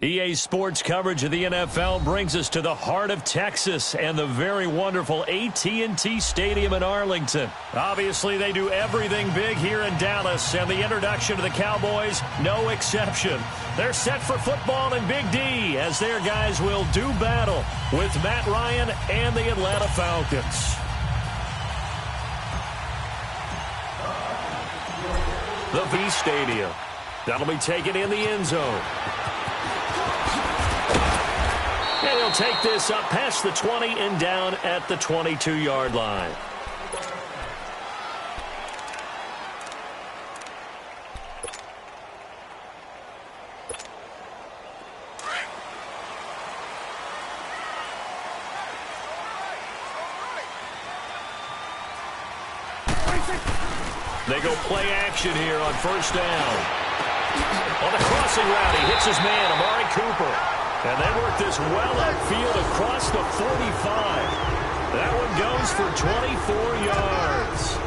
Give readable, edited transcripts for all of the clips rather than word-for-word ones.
EA Sports coverage of the NFL brings us to the heart of Texas and the very wonderful AT&T Stadium in Arlington. Obviously, they do everything big here in Dallas, and the introduction to the Cowboys, no exception. They're set for football in Big D as their guys will do battle with Matt Ryan and the Atlanta Falcons. The V Stadium. That'll be taken in the end zone. And he'll take this up past the 20 and down at the 22-yard line. They go play action here on first down. On the crossing route, he hits his man, Amari Cooper. And they work this well upfield across the 45. That one goes for 24 yards.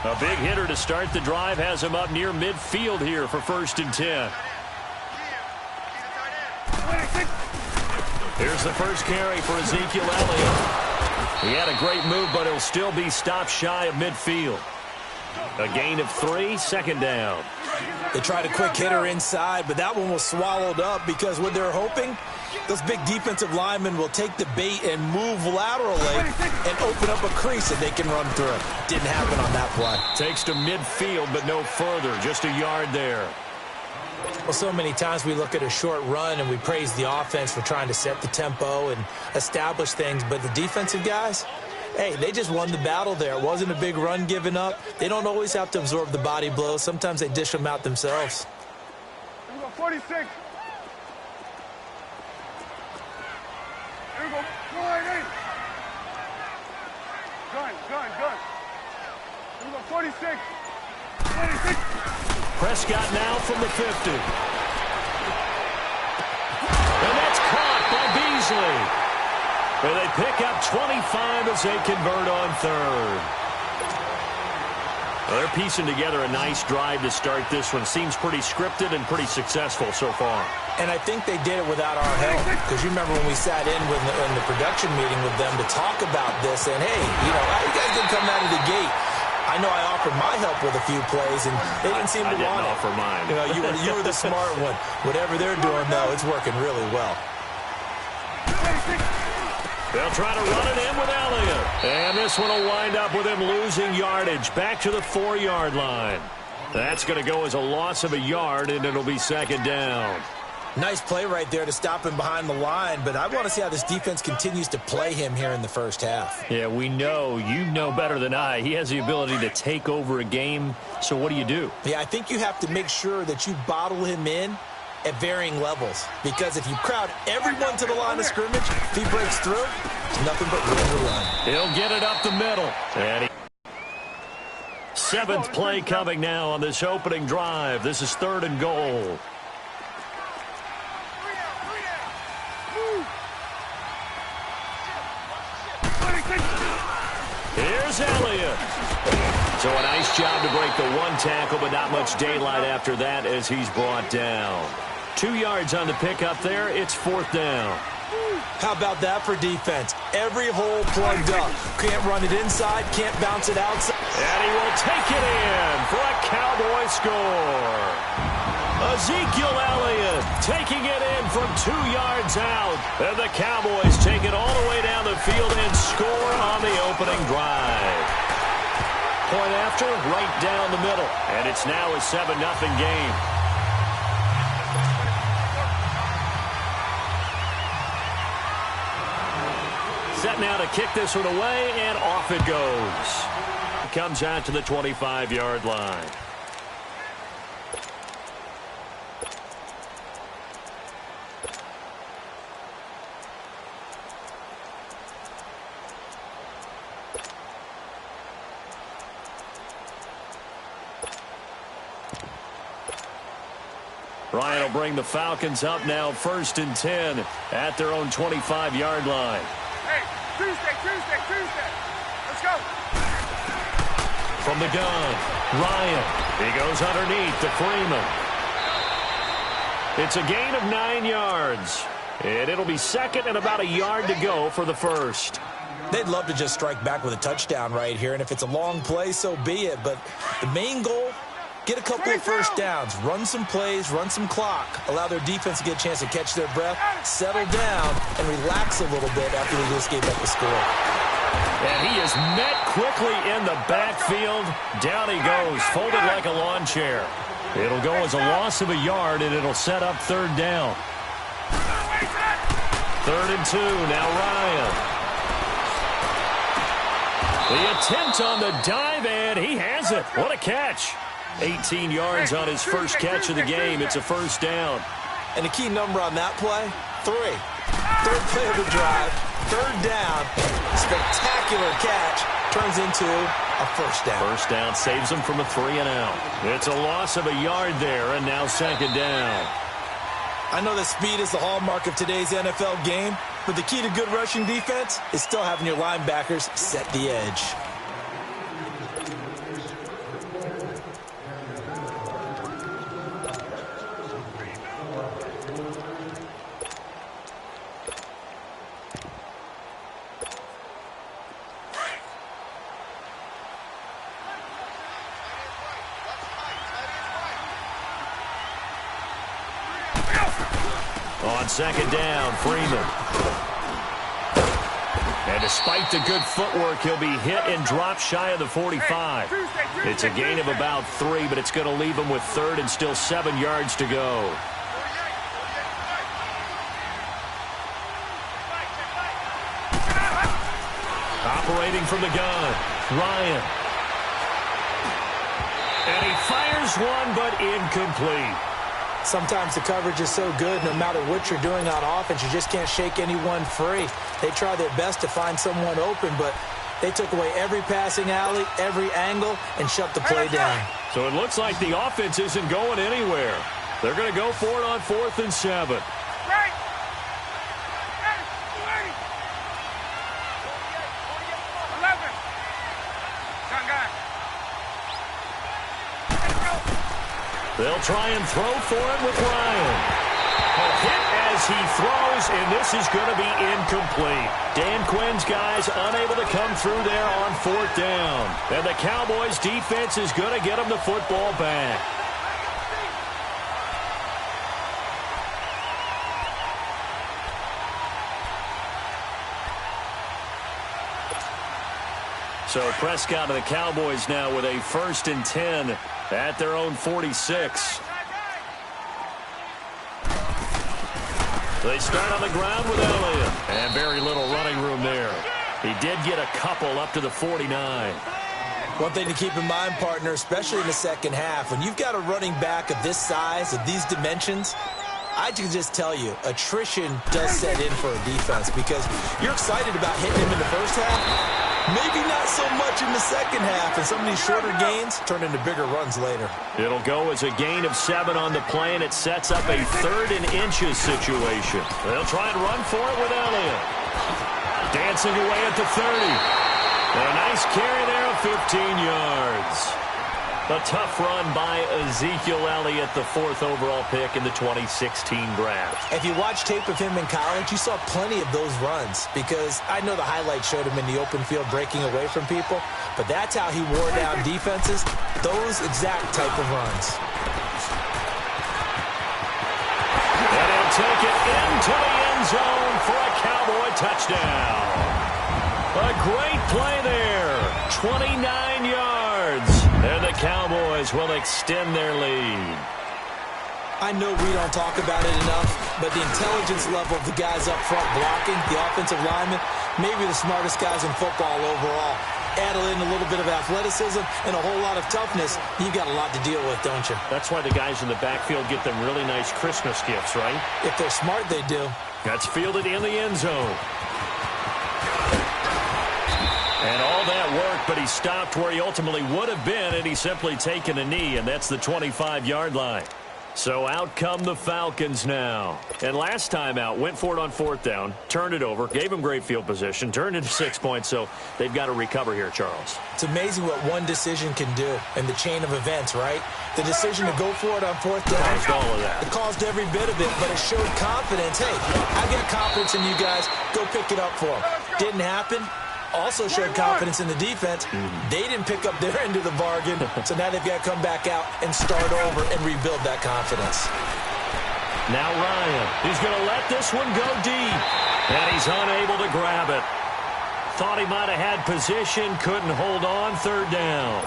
A big hitter to start the drive has him up near midfield here for 1st and 10. Here's the first carry for Ezekiel Elliott. He had a great move, but he'll still be stopped shy of midfield. A gain of 3, 2nd down. They tried a quick hitter inside, but that one was swallowed up because what they're hoping, those big defensive linemen will take the bait and move laterally and open up a crease that they can run through. Didn't happen on that play. Takes to midfield, but no further. Just a yard there. Well, so many times we look at a short run and we praise the offense for trying to set the tempo and establish things, but the defensive guys, hey, they just won the battle there. It wasn't a big run given up. They don't always have to absorb the body blows. Sometimes they dish them out themselves. Here we go, 46. Here we go, 48. Gun. Here we go, 46. 46. Prescott now from the 50. And that's caught by Beasley. And they pick up 25 as they convert on 3rd. Well, they're piecing together a nice drive to start this one. Seems pretty scripted and pretty successful so far. And I think they did it without our help. Because you remember when we sat in the production meeting with them to talk about this. And, hey, how you guys didn't come out of the gate? I know I offered my help with a few plays, and they didn't seem to want it. I didn't offer mine. You were the smart one. Whatever they're doing, though, it's working really well. They'll try to run it in with Elliott. And this one will wind up with him losing yardage back to the 4-yard line. That's going to go as a loss of a yard, and it'll be 2nd down. Nice play right there to stop him behind the line, but I want to see how this defense continues to play him here in the first half. Yeah, we know. You know better than I. He has the ability to take over a game, so what do? Yeah, I think you have to make sure that you bottle him in at varying levels, because if you crowd everyone to the line of scrimmage, if he breaks through, it's nothing but room to run. He'll get it up the middle. And 7th play coming now on this opening drive. This is 3rd and goal. Here's Elliott. So a nice job to break the 1 tackle, but not much daylight after that as he's brought down. 2 yards on the pickup there. It's 4th down. How about that for defense? Every hole plugged up. Can't run it inside, can't bounce it outside. And he will take it in for a Cowboy score. Ezekiel Elliott taking it in from 2 yards out. And the Cowboys take it all the way down the field and score on the opening drive. Point after, right down the middle. And it's now a 7-0 game. Set now to kick this one away, and off it goes. Comes out to the 25-yard line. Ryan will bring the Falcons up now 1st and 10 at their own 25-yard line. Hey, Tuesday. Let's go. From the gun, Ryan. He goes underneath to Freeman. It's a gain of 9 yards. And it'll be second and about a yard to go for the first. They'd love to just strike back with a touchdown right here, and if it's a long play, so be it. But the main goal, get a couple of first downs, run some plays, run some clock, allow their defense to get a chance to catch their breath, settle down, and relax a little bit after they just gave up the score. And he is met quickly in the backfield. Down he goes, folded like a lawn chair. It'll go as a loss of a yard, and it'll set up 3rd down. 3rd and 2, now Ryan. The attempt on the dive, and he has it. What a catch. 18 yards on his first catch of the game. It's a 1st down. And the key number on that play, 3. 3rd play of the drive, 3rd down, spectacular catch, turns into a 1st down. 1st down saves him from a 3-and-out. It's a loss of a yard there, and now 2nd down. I know that speed is the hallmark of today's NFL game, but the key to good rushing defense is still having your linebackers set the edge. On 2nd down, Freeman. And despite the good footwork, he'll be hit and dropped shy of the 45. It's a gain of about 3, but it's going to leave him with 3rd and still 7 yards to go. Operating from the gun, Ryan. And he fires one, but incomplete. Sometimes the coverage is so good, no matter what you're doing on offense, you just can't shake anyone free. They try their best to find someone open, but they took away every passing alley, every angle, and shut the play down. So it looks like the offense isn't going anywhere. They're going to go for it on 4th and 7. Right. They'll try and throw for it with Ryan. A hit as he throws, and this is going to be incomplete. Dan Quinn's guys unable to come through there on 4th down. And the Cowboys' defense is going to get them the football back. So Prescott and the Cowboys now with a 1st and 10 at their own 46. They start on the ground with Elliott. And very little running room there. He did get a couple up to the 49. One thing to keep in mind, partner, especially in the second half, when you've got a running back of this size, of these dimensions, I can just tell you, attrition does set in for a defense because you're excited about hitting him in the first half. Maybe not so much in the second half, and some of these shorter gains turn into bigger runs later. It'll go as a gain of 7 on the play, and it sets up a 3rd and inches situation. They'll try and run for it with Elliott. Dancing away at the 30. And a nice carry there of 15 yards. A tough run by Ezekiel Elliott, the 4th overall pick in the 2016 draft. If you watch tape of him in college, you saw plenty of those runs because I know the highlights showed him in the open field breaking away from people, but that's how he wore down defenses, those exact type of runs. And he'll take it into the end zone for a Cowboy touchdown. A great play there, 29 yards. And the Cowboys will extend their lead. I know we don't talk about it enough, but the intelligence level of the guys up front blocking, the offensive linemen, maybe the smartest guys in football overall. Add in a little bit of athleticism and a whole lot of toughness, you've got a lot to deal with, don't you? That's why the guys in the backfield get them really nice Christmas gifts, right? If they're smart, they do. That's fielded in the end zone. And all that work, but he stopped where he ultimately would have been, and he's simply taken a knee, and that's the 25-yard line. So out come the Falcons now. And last time out, went for it on 4th down, turned it over, gave them great field position, turned it to 6 points, so they've got to recover here, Charles. It's amazing what one decision can do in the chain of events, right? The decision to go for it on 4th down. Caused all of that. It caused every bit of it, but it showed confidence. Hey, I got confidence in you guys. Go pick it up for them. Didn't happen. Also showed confidence in the defense. They didn't pick up their end of the bargain, so now they've got to come back out and start over and rebuild that confidence. Now Ryan, he's going to let this one go deep, and he's unable to grab it. Thought he might have had position, couldn't hold on, 3rd down.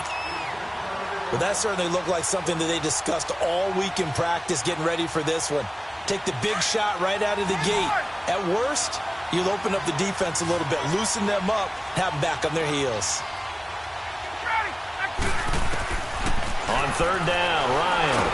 Well, that certainly looked like something that they discussed all week in practice getting ready for this one. Take the big shot right out of the gate. At worst, you'll open up the defense a little bit, loosen them up, have them back on their heels. On 3rd down, Ryan.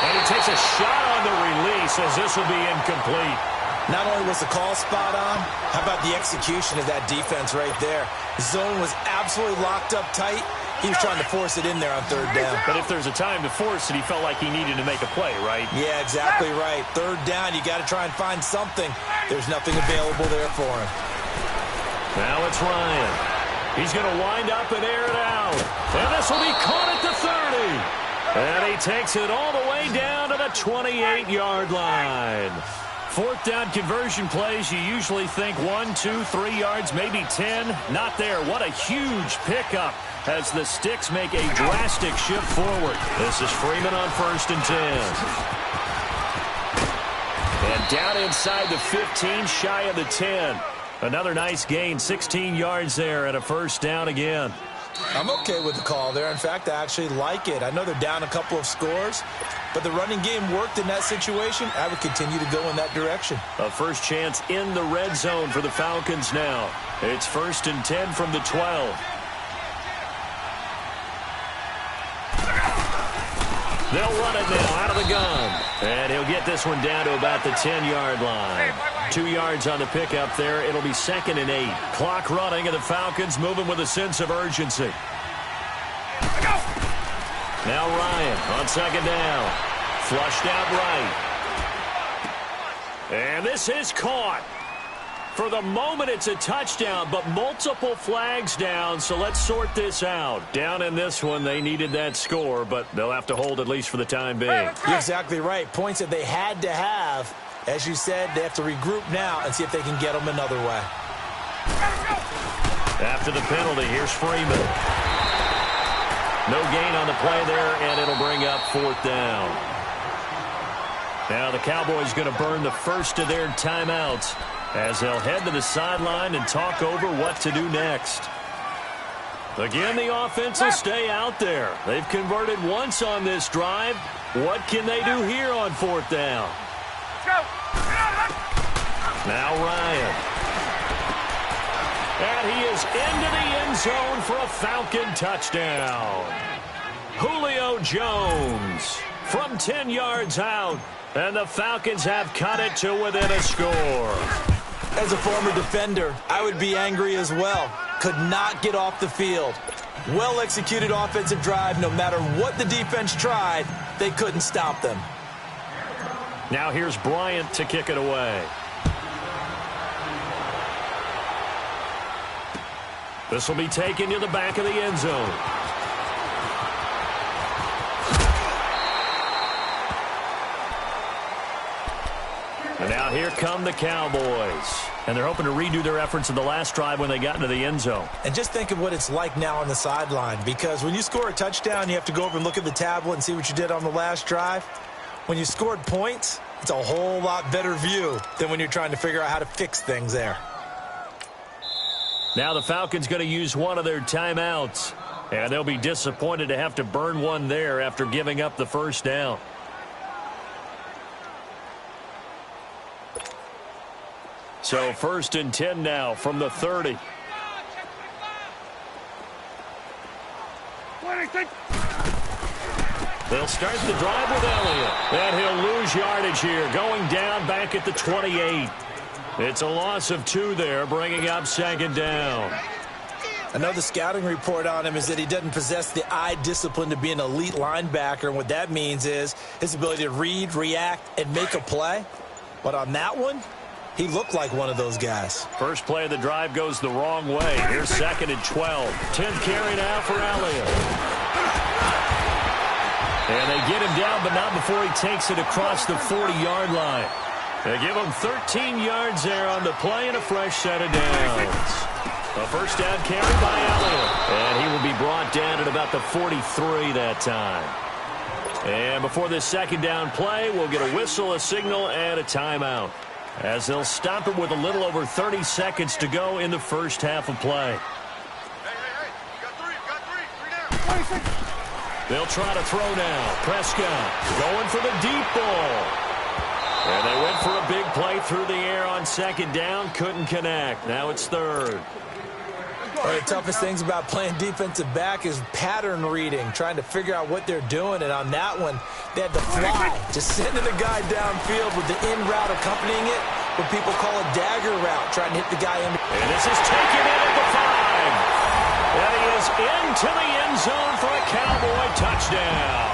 And he takes a shot on the release as this will be incomplete. Not only was the call spot on, how about the execution of that defense right there? The zone was absolutely locked up tight. He was trying to force it in there on 3rd down. But if there's a time to force it, he felt like he needed to make a play, right? Yeah, exactly right. 3rd down, you got to try and find something. There's nothing available there for him. Now it's Ryan. He's going to wind up and air it out. And this will be caught at the 30. And he takes it all the way down to the 28-yard line. 4th down conversion plays, you usually think 1, 2, 3 yards, maybe 10. Not there. What a huge pickup as the Sticks make a drastic shift forward. This is Freeman on 1st and 10. And down inside the 15, shy of the 10. Another nice gain, 16 yards there and a 1st down again. I'm okay with the call there. In fact, I actually like it. I know they're down a couple of scores, but the running game worked in that situation. I would continue to go in that direction. A first chance in the red zone for the Falcons now. It's 1st and 10 from the 12. They'll run it now out of the gun. And he'll get this one down to about the 10-yard line. 2 yards on the pickup there. It'll be 2nd and 8. Clock running, and the Falcons moving with a sense of urgency. Now Ryan on 2nd down. Flushed out right. And this is caught. For the moment, it's a touchdown, but multiple flags down, so let's sort this out. Down in this one, they needed that score, but they'll have to hold at least for the time being. You're exactly right. Points that they had to have. As you said, they have to regroup now and see if they can get them another way. After the penalty, here's Freeman. No gain on the play there, and it'll bring up 4th down. Now the Cowboys going to burn the first of their timeouts as they'll head to the sideline and talk over what to do next. Again, the offense will stay out there. They've converted once on this drive. What can they do here on 4th down? Now Ryan. And he is into the end zone for a Falcon touchdown. Julio Jones from 10 yards out. And the Falcons have cut it to within a score. As a former defender, I would be angry as well. Could not get off the field. Well-executed offensive drive. No matter what the defense tried, they couldn't stop them. Now here's Bryant to kick it away. This will be taken to the back of the end zone. And now here come the Cowboys. And they're hoping to redo their efforts in the last drive when they got into the end zone. And just think of what it's like now on the sideline. Because when you score a touchdown, you have to go over and look at the tablet and see what you did on the last drive. When you scored points, it's a whole lot better view than when you're trying to figure out how to fix things there. Now the Falcons going to use one of their timeouts. And they'll be disappointed to have to burn one there after giving up the first down. So 1st and 10 now from the 30. They'll start the drive with Elliott. And he'll lose yardage here, going down back at the 28. It's a loss of 2 there, bringing up 2nd down. I know the scouting report on him is that he doesn't possess the eye discipline to be an elite linebacker, and what that means is his ability to read, react, and make a play. But on that one, he looked like one of those guys. First play of the drive goes the wrong way. Here's 2nd and 12. 10th carry now for Elliott. And they get him down, but not before he takes it across the 40-yard line. They give him 13 yards there on the play and a fresh set of downs. A first down carry by Elliott. And he will be brought down at about the 43 that time. And before this second down play, we'll get a whistle, a signal, and a timeout, as they'll stop it with a little over 30 seconds to go in the first half of play. Hey, you got three down. They'll try to throw now. Prescott going for the deep ball. And they went for a big play through the air on second down. Couldn't connect. Now it's third. One of the toughest things about playing defensive back is pattern reading, trying to figure out what they're doing. And on that one, they had to fly, just sending the guy downfield with the in route accompanying it, what people call a dagger route, trying to hit the guy in. And this is taken in at the 5. And he is into the end zone for a Cowboy touchdown.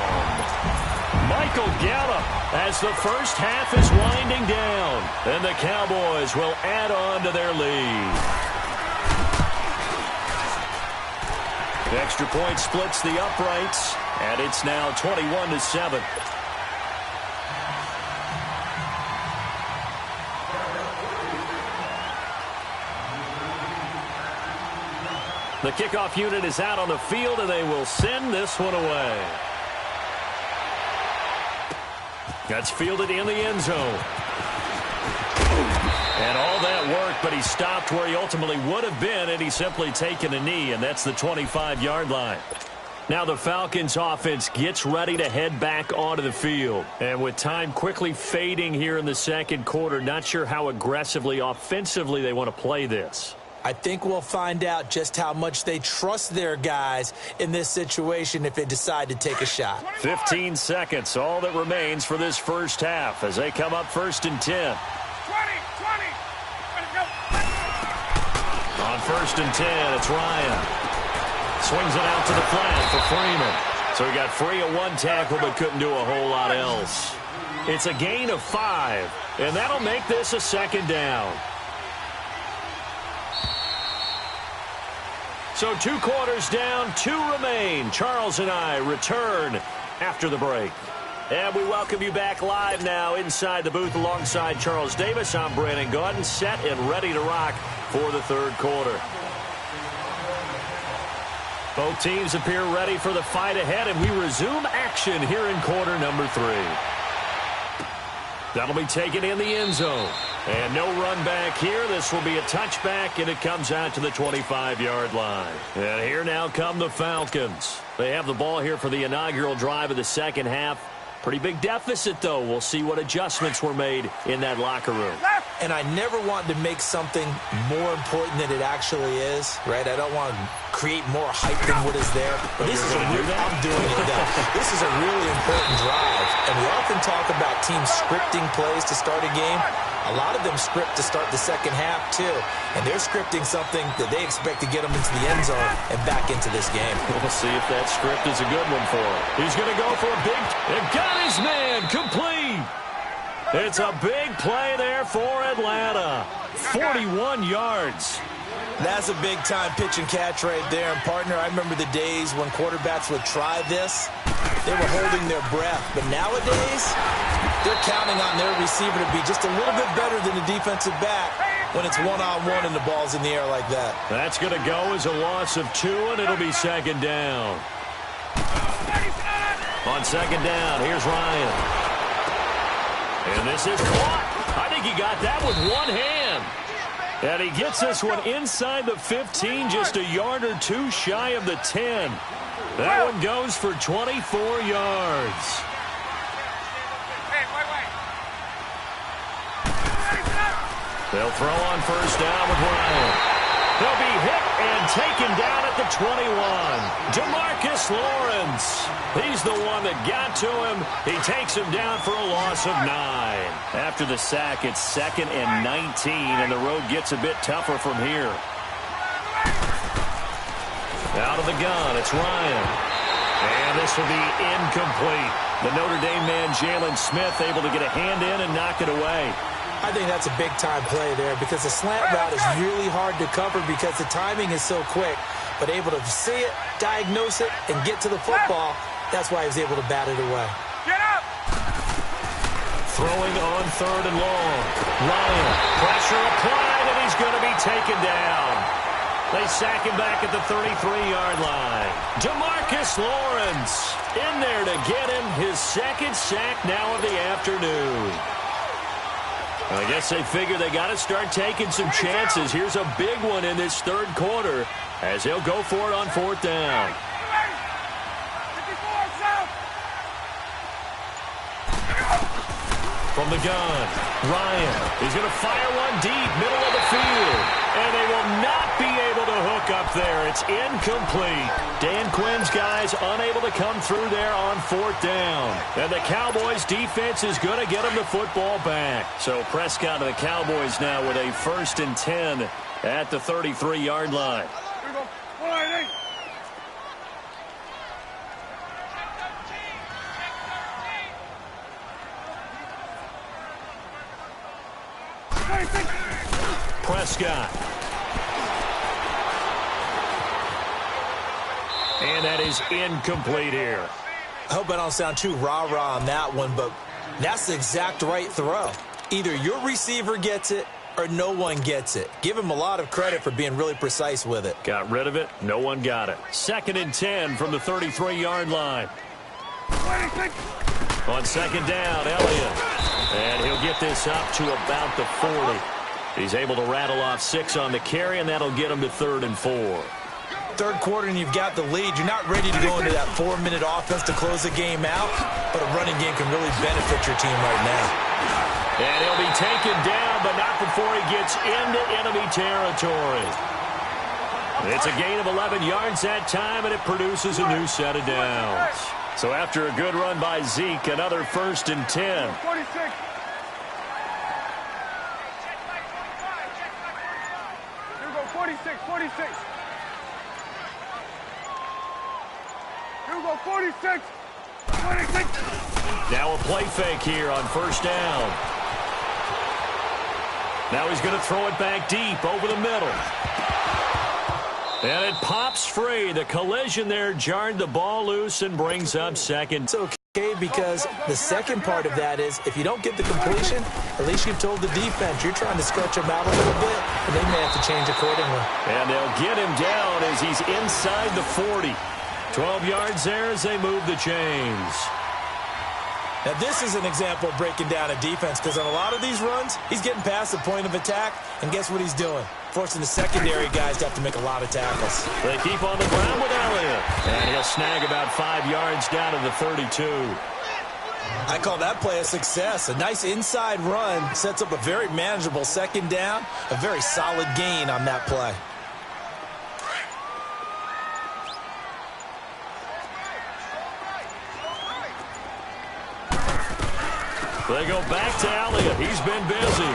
Michael Gallup, as the first half is winding down, and the Cowboys will add on to their lead. The extra point splits the uprights, and it's now 21-7. The kickoff unit is out on the field, and they will send this one away. That's fielded in the end zone. And all that work, but he stopped where he ultimately would have been, and he's simply taken a knee, and that's the 25-yard line. Now the Falcons offense gets ready to head back onto the field. And with time quickly fading here in the second quarter, not sure how aggressively, offensively they want to play this. I think we'll find out just how much they trust their guys in this situation if they decide to take a shot. 15 seconds, all that remains for this first half as they come up 1st and 10. 20. On 1st and 10, it's Ryan. Swings it out to the flat for Freeman. So he got free of one tackle but couldn't do a whole lot else. It's a gain of 5, and that'll make this a second down. So 2 quarters down, 2 remain. Charles and I return after the break. And we welcome you back live now inside the booth alongside Charles Davis. I'm Brandon Gaudin, set and ready to rock for the third quarter. Both teams appear ready for the fight ahead, and we resume action here in quarter number 3. That'll be taken in the end zone. And no run back here. This will be a touchback, and it comes out to the 25-yard line. And here now come the Falcons. They have the ball here for the inaugural drive of the second half. Pretty big deficit, though. We'll see what adjustments were made in that locker room. And I never want to make something more important than it actually is, right? I don't want to create more hype than what is there. But this is I'm doing it, though. This is a really important drive. And we often talk about teams scripting plays to start a game. A lot of them script to start the second half, too. And they're scripting something that they expect to get them into the end zone and back into this game. We'll see if that script is a good one for him. He's going to go for a big... And got his man complete. It's a big play there for Atlanta. 41 yards. That's a big-time pitch and catch right there. And, partner, I remember the days when quarterbacks would try this. They were holding their breath. But nowadays, they're counting on their receiver to be just a little bit better than the defensive back when it's one-on-one and the ball's in the air like that. That's going to go as a loss of 2, and it'll be second down. On second down, here's Ryan. And this is caught. I think he got that with one hand. And he gets this one inside the 15, just a yard or 2 shy of the 10. That one goes for 24 yards. They'll throw on first down with Ryan. They'll be hit and taken down at the 21. DeMarcus Lawrence. He's the one that got to him. He takes him down for a loss of 9. After the sack, it's 2nd and 19, and the road gets a bit tougher from here. Out of the gun, it's Ryan. And this will be incomplete. The Notre Dame man, Jalen Smith, able to get a hand in and knock it away. I think that's a big-time play there because the slant route is really hard to cover because the timing is so quick. But able to see it, diagnose it, and get to the football, that's why he was able to bat it away. Get up! Throwing on 3rd and long. Ryan, pressure applied, and he's going to be taken down. They sack him back at the 33-yard line. DeMarcus Lawrence in there to get him his second sack now of the afternoon. I guess they figure they got to start taking some chances. Here's a big one in this 3rd quarter as he'll go for it on 4th down. From the gun, Ryan is going to fire one deep, middle of the field. And they will not be able to hook up there. It's incomplete. Dan Quinn's guys unable to come through there on 4th down. And the Cowboys defense is going to get them the football back. So Prescott and the Cowboys now with a 1st and 10 at the 33-yard line. Here we go. 180. Prescott. And that is incomplete here. I hope I don't sound too rah-rah on that one, but that's the exact right throw. Either your receiver gets it or no one gets it. Give him a lot of credit for being really precise with it. Got rid of it. No one got it. 2nd and 10 from the 33-yard line. 26. On 2nd down, Elliott. And he'll get this up to about the 40. He's able to rattle off 6 on the carry, and that'll get him to 3rd and 4. 3rd quarter and you've got the lead. You're not ready to go into that 4-minute offense to close the game out, but a running game can really benefit your team right now. And he'll be taken down, but not before he gets into enemy territory. It's a gain of 11 yards that time, and it produces a new set of downs. So after a good run by Zeke, another 1st and 10. 46. Here we go. 46. 46. Here we go. 46. 26. Now a play fake here on 1st down. Now he's going to throw it back deep over the middle. And it pops free. The collision there jarred the ball loose and brings up 2nd. It's okay because the second part of that is if you don't get the completion, at least you've told the defense you're trying to stretch him out a little bit, and they may have to change accordingly. And they'll get him down as he's inside the 40. 12 yards there as they move the chains. Now, this is an example of breaking down a defense because on a lot of these runs, he's getting past the point of attack, and guess what he's doing? Forcing the secondary guys to have to make a lot of tackles. They keep on the ground with Elliott, and he'll snag about 5 yards down to the 32. I call that play a success. A nice inside run sets up a very manageable 2nd down, a very solid gain on that play. They go back to Elliott. He's been busy.